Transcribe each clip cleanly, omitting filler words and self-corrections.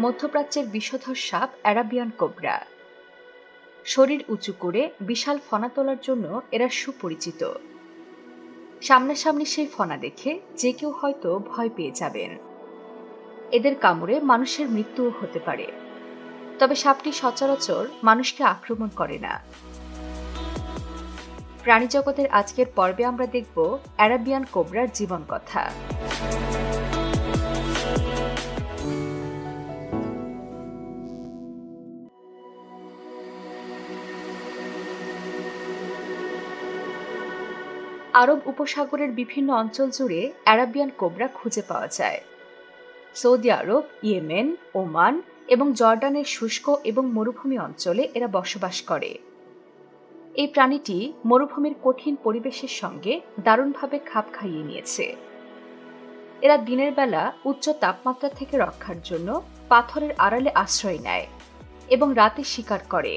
মধ্যপ্রাচ্যের বিষধর সাপ অ্যারাবিয়ান কোবরা। শরীর উঁচু করে বিশাল ফনা তোলার জন্য এরা সুপরিচিত। সামনাসামনি সেই ফনা দেখে যে কেউ হয়তো ভয় পেয়ে যাবেন। এদের কামড়ে মানুষের মৃত্যুও হতে পারে, তবে সাপটি সচরাচর মানুষকে আক্রমণ করে না। প্রাণীজগতের আজকের পর্বে আমরা দেখব অ্যারাবিয়ান কোবরার জীবন কথা। আরব উপসাগরের বিভিন্ন অঞ্চল জুড়ে অ্যারাবিয়ান কোবরা খুঁজে পাওয়া যায়। সৌদি আরব, ইয়েমেন, ওমান এবং জর্ডানের শুষ্ক এবং মরুভূমি অঞ্চলে এরা বসবাস করে। এই প্রাণীটি মরুভূমির কঠিন পরিবেশের সঙ্গে দারুণভাবে খাপ খাইয়ে নিয়েছে। এরা দিনের বেলা উচ্চ তাপমাত্রা থেকে রক্ষার জন্য পাথরের আড়ালে আশ্রয় নেয় এবং রাতে শিকার করে।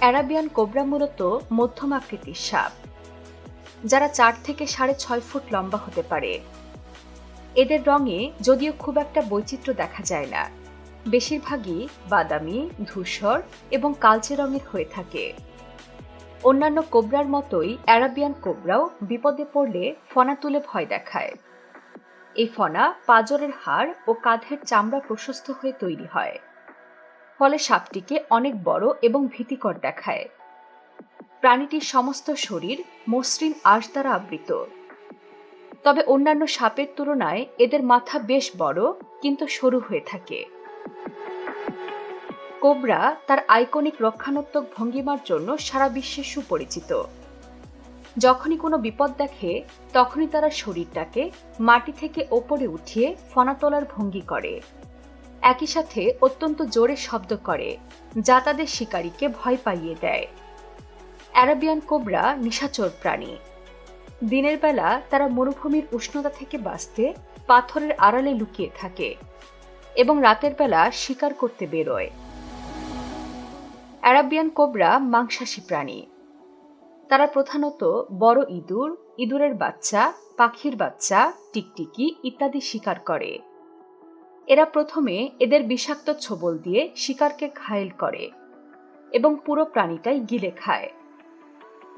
অ্যারাবিয়ান কোবরা মূলত মধ্যম আকৃতির সাপ, যারা 4 থেকে 6.5 ফুট লম্বা হতে পারে। এদের রঙে যদিও খুব একটা বৈচিত্র্য দেখা যায় না, বেশিরভাগই বাদামি, ধূসর এবং কালচে রঙের হয়ে থাকে। অন্যান্য কোবরার মতোই অ্যারাবিয়ান কোবরাও বিপদে পড়লে ফনা তুলে ভয় দেখায়। এই ফনা পাঁজরের হাড় ও কাঁধের চামড়া প্রশস্ত হয়ে তৈরি হয়, ফলে সাপটিকে অনেক বড় এবং ভীতিকর দেখায়। প্রাণীটির সমস্ত শরীর মসৃণ আঁশ দ্বারা আবৃত, তবে অন্যান্য সাপের তুলনায় এদের মাথা বেশ বড় কিন্তু সরু হয়ে থাকে। কোবরা তার আইকনিক রক্ষণাত্মক ভঙ্গিমার জন্য সারা বিশ্বে সুপরিচিত। যখনই কোনো বিপদ দেখে তখনই তারা শরীরটাকে মাটি থেকে ওপরে উঠিয়ে ফনা তোলার ভঙ্গি করে। একই সাথে অত্যন্ত জোরে শব্দ করে, যা তাদের শিকারীকে ভয় পাইয়ে দেয়। অ্যারাবিয়ান কোবরা নিশাচর প্রাণী। দিনের বেলা তারা মরুভূমির উষ্ণতা থেকে বাঁচতে পাথরের আড়ালে লুকিয়ে থাকে এবং রাতের বেলা শিকার করতে বেরোয়। অ্যারাবিয়ান কোবরা মাংসাশী প্রাণী। তারা প্রধানত বড় ইঁদুর, ইঁদুরের বাচ্চা, পাখির বাচ্চা, টিকটিকি ইত্যাদি শিকার করে। এরা প্রথমে এদের বিষাক্ত ছোবল দিয়ে শিকারকে ঘায়েল করে এবং পুরো প্রাণীটাই গিলে খায়।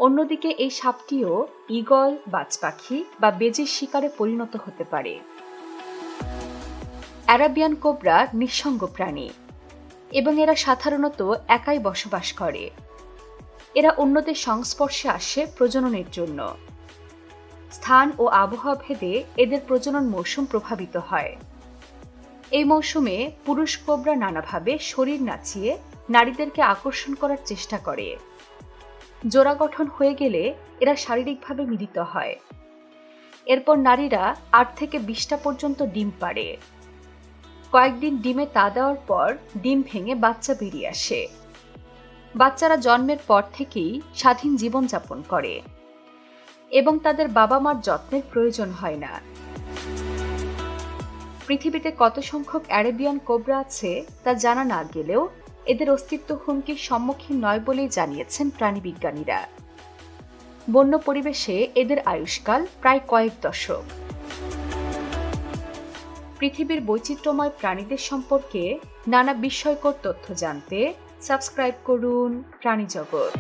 অন্যদিকে এই সাপটিও ঈগল, বাজপাখি বা বেজির শিকারে পরিণত হতে পারে। অ্যারাবিয়ান কোবরা নিঃসঙ্গ প্রাণী এবং এরা সাধারণত একাই বসবাস করে। এরা অন্যদের সংস্পর্শে আসে প্রজননের জন্য। স্থান ও আবহাওয়া ভেদে এদের প্রজনন মৌসুম প্রভাবিত হয়। এই মৌসুমে পুরুষ কোবরা নানাভাবে শরীর নাচিয়ে নারীদেরকে আকর্ষণ করার চেষ্টা করে। জোড়া গঠন হয়ে গেলে এরা শারীরিকভাবে মিলিত হয়। এরপর নারীরা 8 থেকে 20টা পর্যন্ত ডিম পাড়ে। কয়েকদিন ডিমে তা দেওয়ার পর ডিম ভেঙে বাচ্চা বেরিয়ে আসে। বাচ্চারা জন্মের পর থেকেই স্বাধীন জীবনযাপন করে এবং তাদের বাবা মার যত্নের প্রয়োজন হয় না। পৃথিবীতে কত সংখ্যক অ্যারাবিয়ান কোবরা আছে তা জানা না গেলেও এদের অস্তিত্ব হুমকির সম্মুখীন নয় বলেই জানিয়েছেন প্রাণীবিজ্ঞানীরা। বন্য পরিবেশে এদের আয়ুষ্কাল প্রায় কয়েক দশক। পৃথিবীর বৈচিত্র্যময় প্রাণীদের সম্পর্কে নানা বিস্ময়কর তথ্য জানতে সাবস্ক্রাইব করুন প্রাণীজগৎ।